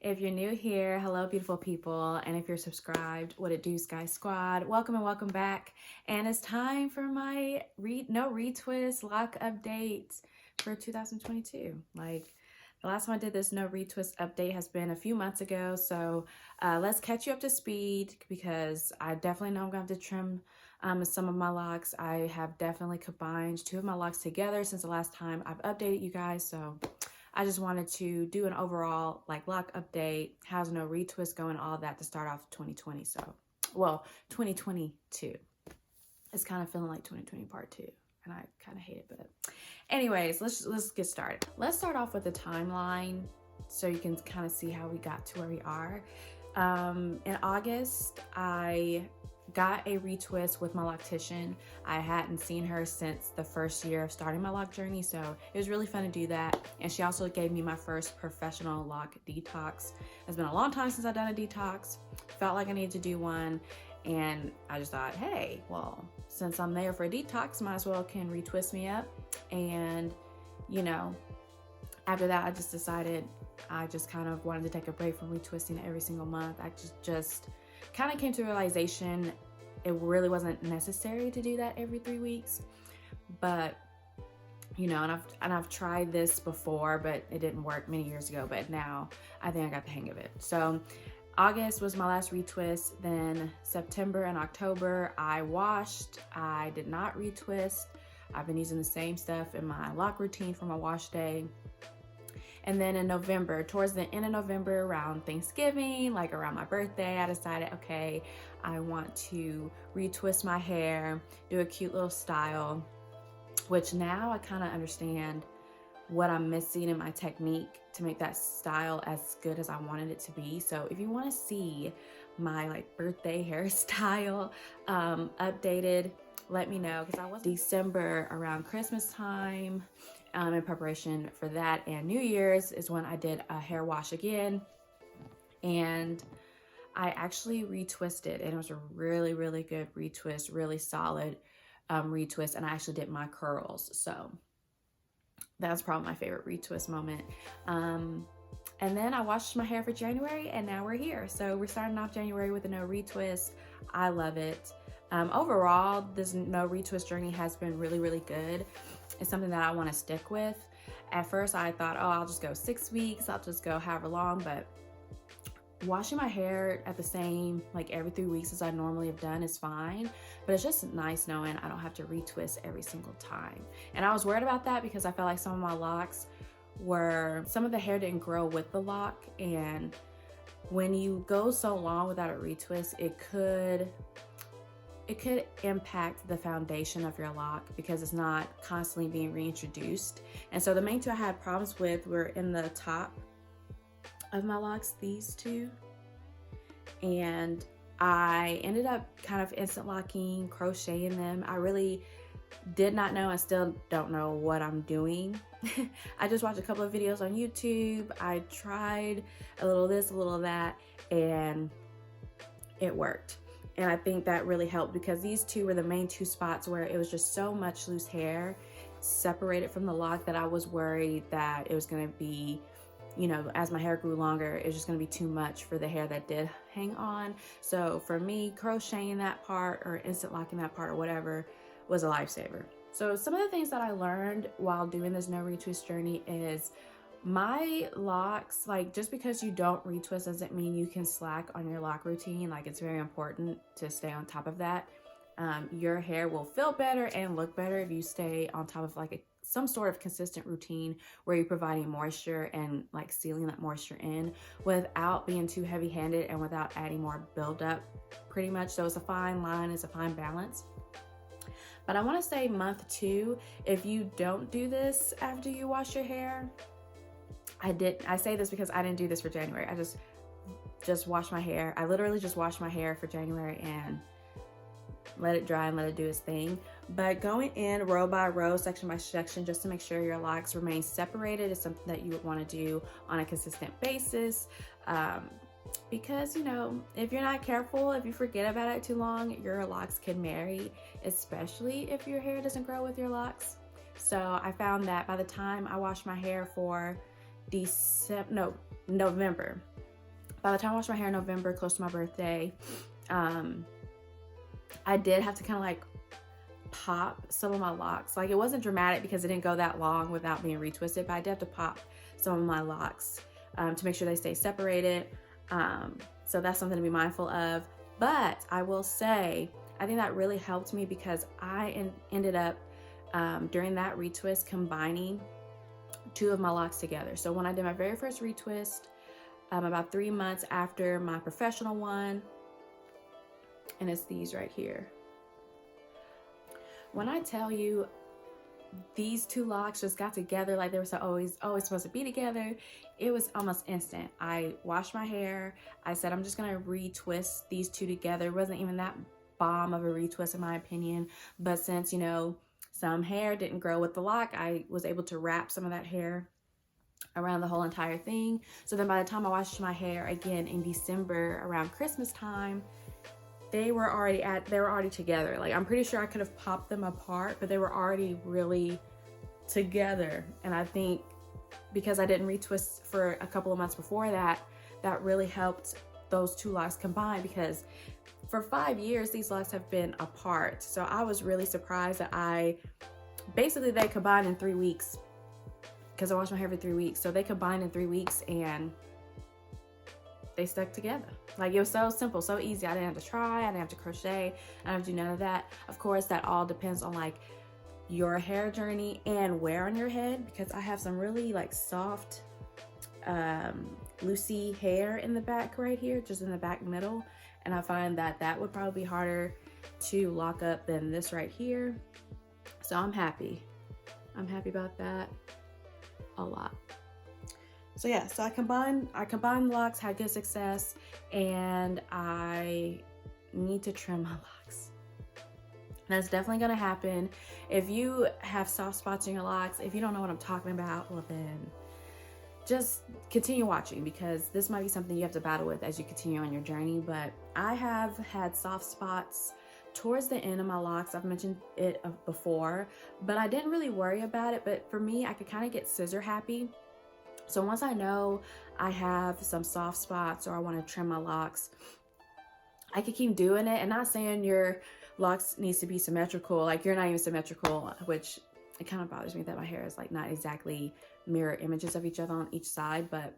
If you're new here, hello beautiful people, and if you're subscribed, what it do, Sky Squad, welcome and welcome back. And it's time for my no retwist lock update for 2022. Like, the last time I did this no retwist update has been a few months ago, so let's catch you up to speed, because I definitely know I'm going to have to trim some of my locks. I have definitely combined two of my locks together since the last time I've updated you guys, so I just wanted to do an overall lock update, how's no retwist going, all of that to start off 2020. So, well, 2022. It's kind of feeling like 2020 part 2, and I kind of hate it, but anyways, let's get started. Let's start off with the timeline so you can kind of see how we got to where we are. In August, I got a retwist with my loctician. I hadn't seen her since the first year of starting my lock journey, so it was really fun to do that. And she also gave me my first professional lock detox. It's been a long time since I've done a detox. Felt like I needed to do one, and I just thought, hey, well, since I'm there for a detox, might as well can retwist me up. And you know, after that, I just decided I just kind of wanted to take a break from retwisting every single month. I just kind of came to the realization it really wasn't necessary to do that every 3 weeks. But you know, and I've tried this before, but it didn't work many years ago. But now I think I got the hang of it. So August was my last retwist. Then September and October I washed. I did not retwist. I've been using the same stuff in my lock routine for my wash day. And then in November, towards the end of November, around Thanksgiving, like around my birthday, I decided, okay, I want to retwist my hair, do a cute little style, which now I kind of understand what I'm missing in my technique to make that style as good as I wanted it to be. So if you want to see my birthday hairstyle updated, let me know, because I was December around Christmas time. In preparation for that and New Year's is when I did a hair wash again, and I actually retwisted, and it was a really, really good retwist, really solid retwist, and I actually did my curls, so that's probably my favorite retwist moment. And then I washed my hair for January, and now we're here. So we're starting off January with a no retwist. I love it. Overall, this no retwist journey has been really, really good. It's something that I want to stick with. At first I thought, oh, I'll just go 6 weeks, I'll just go however long, but washing my hair at the same, every 3 weeks as I normally have done is fine. But it's just nice knowing I don't have to retwist every single time. And I was worried about that because I felt like some of my locks some of the hair didn't grow with the lock, and when you go so long without a retwist, it could impact the foundation of your lock because it's not constantly being reintroduced. And so the main two I had problems with were in the top of my locks, these two. And I ended up kind of instant locking, crocheting them. I really did not know, and still don't know what I'm doing. I just watched a couple of videos on YouTube. I tried a little this, a little that, and it worked. And I think that really helped because these two were the main two spots where it was just so much loose hair separated from the lock that I was worried that it was going to be, you know, as my hair grew longer, it was just going to be too much for the hair that did hang on. So for me, crocheting that part or instant locking that part or whatever was a lifesaver. So some of the things that I learned while doing this no retwist journey is my locks, just because you don't retwist doesn't mean you can slack on your lock routine. It's very important to stay on top of that. Your hair will feel better and look better if you stay on top of some sort of consistent routine where you're providing moisture and sealing that moisture in without being too heavy-handed and without adding more buildup, pretty much. So it's a fine line, it's a fine balance. But I want to say month 2, if you don't do this after you wash your hair, I say this because I didn't do this for January. I just washed my hair. I literally just washed my hair for January and let it dry and let it do its thing. But going in row by row, section by section, just to make sure your locks remain separated is something that you would want to do on a consistent basis. because, you know, if you're not careful, if you forget about it too long, your locks can marry, especially if your hair doesn't grow with your locks. So I found that by the time I washed my hair for November, by the time I washed my hair in November, close to my birthday, I did have to kind of like pop some of my locks. Like, it wasn't dramatic because it didn't go that long without being retwisted, but I did have to pop some of my locks to make sure they stay separated. So that's something to be mindful of. But I will say, I think that really helped me because I ended up during that retwist combining two of my locks together. So when I did my very first retwist, about 3 months after my professional one, and it's these right here. When I tell you these two locks just got together like they were so always supposed to be together, it was almost instant. I washed my hair. I said, I'm just gonna retwist these two together. It wasn't even that bomb of a retwist in my opinion, but since, you know, some hair didn't grow with the lock, I was able to wrap some of that hair around the whole entire thing. So then by the time I washed my hair again in December around Christmas time, they were already together. Like, I'm pretty sure I could have popped them apart, but they were already really together. And I think because I didn't retwist for a couple of months before that, that really helped those two locks combine, because for 5 years these locks have been apart. So I was really surprised that they combined in 3 weeks, because I washed my hair every 3 weeks. So they combined in 3 weeks and they stuck together. Like, it was so simple, so easy. I didn't have to try, I didn't have to crochet, I didn't have to do none of that. Of course, that all depends on like your hair journey and where on your head, because I have some really like soft, loosey hair in the back right here, just in the back middle. And I find that that would probably be harder to lock up than this right here. So I'm happy about that a lot. So yeah, so I combined locks, had good success, and I need to trim my locks. That's definitely gonna happen. If you have soft spots in your locks, if you don't know what I'm talking about, well then just continue watching, because this might be something you have to battle with as you continue on your journey. But I have had soft spots towards the end of my locks. I've mentioned it before, but I didn't really worry about it. But for me, I could kind of get scissor happy. So once I know I have some soft spots or I want to trim my locks, I could keep doing it. And not saying your locks needs to be symmetrical, like you're not even symmetrical, which it kind of bothers me that my hair is like not exactly mirror images of each other on each side, but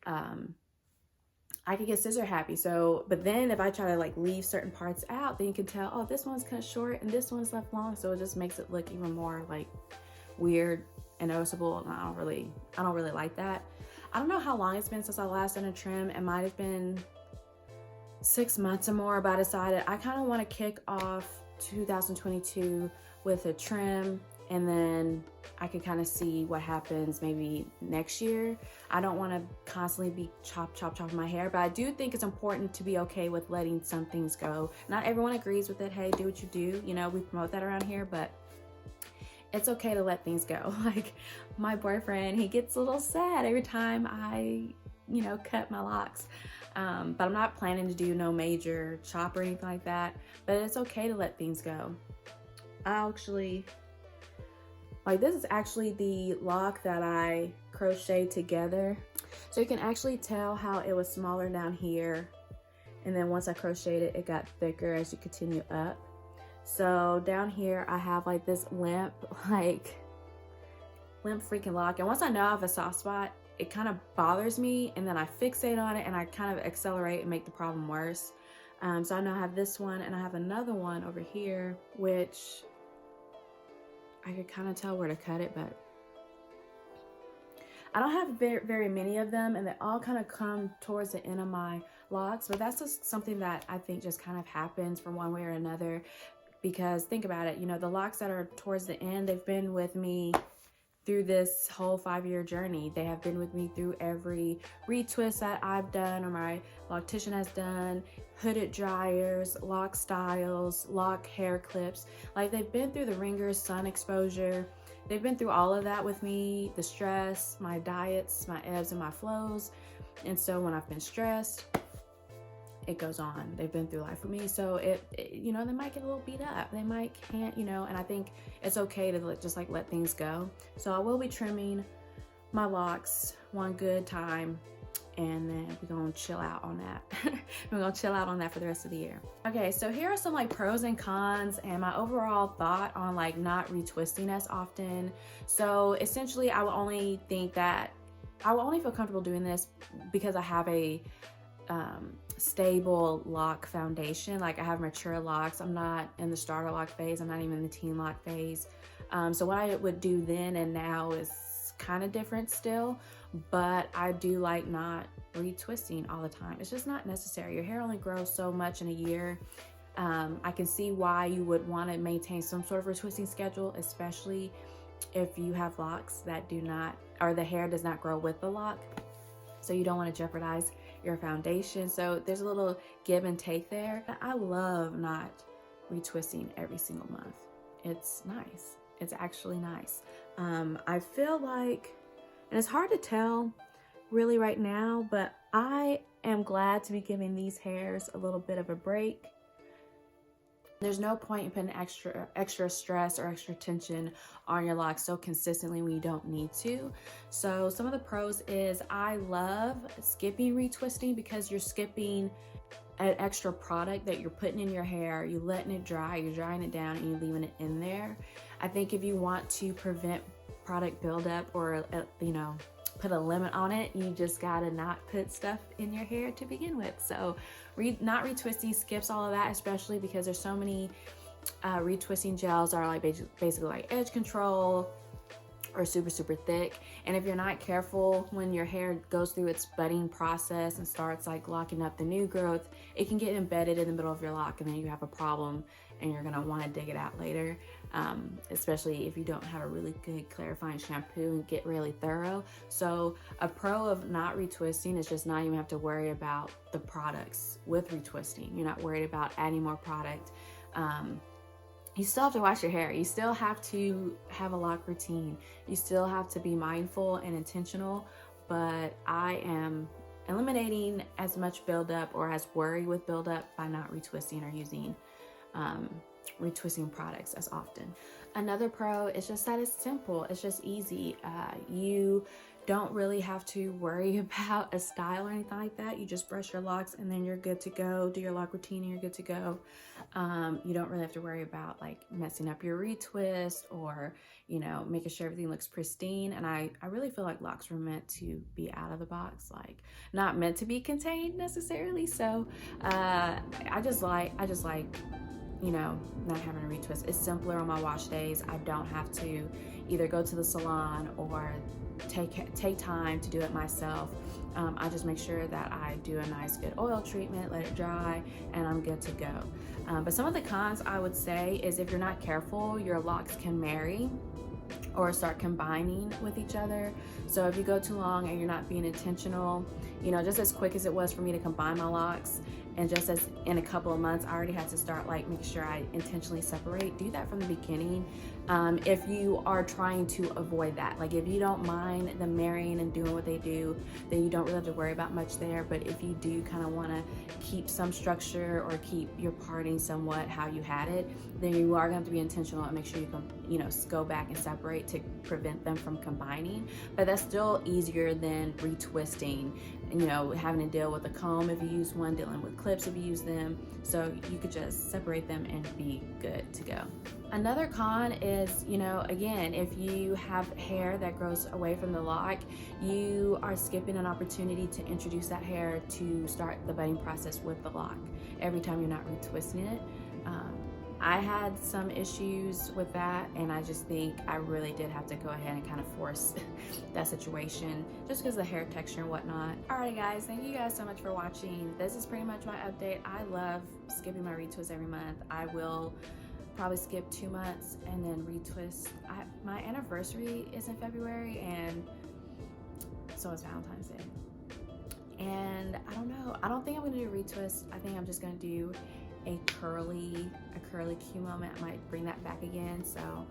I could get scissor happy. So, but then if I try to like leave certain parts out, then you can tell, oh, this one's kind of short and this one's left long. So it just makes it look even more like weird and noticeable, and I don't really like that. I don't know how long it's been since I last done a trim. It might have been 6 months or more, but I decided I kind of want to kick off 2022 with a trim, and then I could kind of see what happens maybe next year. I don't want to constantly be chopping my hair, but I do think it's important to be okay with letting some things go. Not everyone agrees with it. Hey, do what you do. You know, we promote that around here, but it's okay to let things go. Like my boyfriend, he gets a little sad every time I, you know, cut my locks. But I'm not planning to do no major chop or anything like that, but it's okay to let things go. This is actually the lock that I crocheted together. So you can actually tell how it was smaller down here. And then once I crocheted it, it got thicker as you continue up. So down here, I have like this limp freaking lock. And once I know I have a soft spot, it kind of bothers me, and then I fixate on it and I kind of accelerate and make the problem worse. So I know I have this one, and I have another one over here, which I could kind of tell where to cut it, but I don't have very many of them, and they all kind of come towards the end of my locks. But that's just something that I think just kind of happens from one way or another. Because think about it, you know, the locks that are towards the end, they've been with me through this whole 5-year journey. They have been with me through every retwist that I've done or my loctician has done, hooded dryers, lock styles, lock hair clips. Like, they've been through the ringers, sun exposure. They've been through all of that with me, the stress, my diets, my ebbs and my flows. And so when I've been stressed, it goes on. They've been through life with me, so you know, they might get a little beat up. They might can't, you know, and I think it's okay to just like let things go. So I will be trimming my locks one good time, and then we're gonna chill out on that. We're gonna chill out on that for the rest of the year. Okay, so here are some like pros and cons and my overall thought on like not retwisting as often. So essentially I will only feel comfortable doing this because I have a stable lock foundation. Like I have mature locks. I'm not in the starter lock phase. I'm not even in the teen lock phase. So what I would do then and now is kind of different still, but I do like not retwisting all the time. It's just not necessary. Your hair only grows so much in a year. I can see why you would want to maintain some sort of retwisting schedule, especially if you have locks that do not, or the hair does not grow with the lock. So you don't want to jeopardize your foundation. So there's a little give and take there. I love not retwisting every single month. It's nice. It's actually nice. I feel like, and it's hard to tell really right now, but I am glad to be giving these hairs a little bit of a break. There's no point in putting extra stress or extra tension on your locks so consistently when you don't need to. So some of the pros is I love skipping retwisting because you're skipping an extra product that you're putting in your hair, you're letting it dry, you're drying it down, and you're leaving it in there. I think if you want to prevent product buildup or, you know, put a limit on it, you just gotta not put stuff in your hair to begin with. So not retwisting skips all of that, especially because there's so many retwisting gels are like basically like edge control or super thick, and if you're not careful when your hair goes through its budding process and starts like locking up the new growth, it can get embedded in the middle of your lock, and then you have a problem and you're gonna want to dig it out later, especially if you don't have a really good clarifying shampoo and get really thorough. So a pro of not retwisting is just not even have to worry about the products with retwisting. You're not worried about adding more product. You still have to wash your hair. You still have to have a lock routine. You still have to be mindful and intentional, but I am eliminating as much buildup or as worry with buildup by not retwisting or using retwisting products as often. Another pro is just that it's simple. It's just easy. You don't really have to worry about a style or anything like that. You just brush your locks and then you're good to go. Do your lock routine and you're good to go. You don't really have to worry about like messing up your retwist or, you know, making sure everything looks pristine. And I really feel like locks were meant to be out of the box, like not meant to be contained necessarily. So I just like, you know, not having a retwist. It's simpler on my wash days. I don't have to either go to the salon or take time to do it myself. I just make sure that I do a nice good oil treatment, let it dry, and I'm good to go. But some of the cons I would say is if you're not careful, your locks can marry or start combining with each other. So if you go too long and you're not being intentional, you know, just as quick as it was for me to combine my locks, and just as in a couple of months I already had to start like making sure I intentionally separate, do that from the beginning. If you are trying to avoid that, like if you don't mind them marrying and doing what they do, then you don't really have to worry about much there. But if you do kind of want to keep some structure or keep your parting somewhat how you had it, then you are going to have to be intentional and make sure you can, you know, go back and separate to prevent them from combining. But that's still easier than retwisting, and, you know, having to deal with a comb if you use one, dealing with clips if you use them. So you could just separate them and be good to go. Another con is, you know, again, if you have hair that grows away from the lock, you are skipping an opportunity to introduce that hair to start the budding process with the lock every time you're not retwisting it. I had some issues with that, and I just think I really did have to go ahead and kind of force that situation just because of the hair texture and whatnot. Alrighty guys, thank you guys so much for watching. This is pretty much my update. I love skipping my retwist every month. I will probably skip 2 months and then retwist. My anniversary is in February, and so is Valentine's Day. And I don't know, I don't think I'm gonna do a retwist. I think I'm just gonna do a curly Q moment. I might bring that back again. So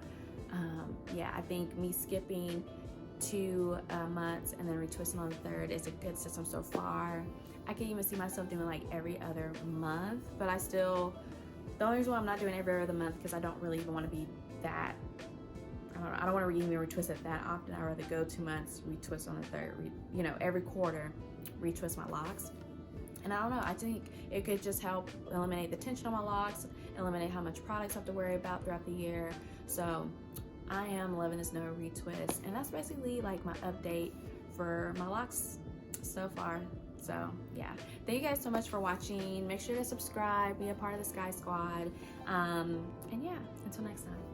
yeah, I think me skipping 2 months and then retwisting on the 3rd is a good system so far. I can even see myself doing like every other month, but the only reason why I'm not doing every other month because I don't really even want to be that, I don't want to even retwist it that often. I'd rather go 2 months, retwist on the 3rd, every quarter, retwist my locks. And I don't know, I think it could just help eliminate the tension on my locks, eliminate how much products I have to worry about throughout the year. So I am loving this no retwist, and that's basically like my update for my locks so far. So yeah, thank you guys so much for watching. Make sure to subscribe, be a part of the Sky Squad, and yeah, until next time.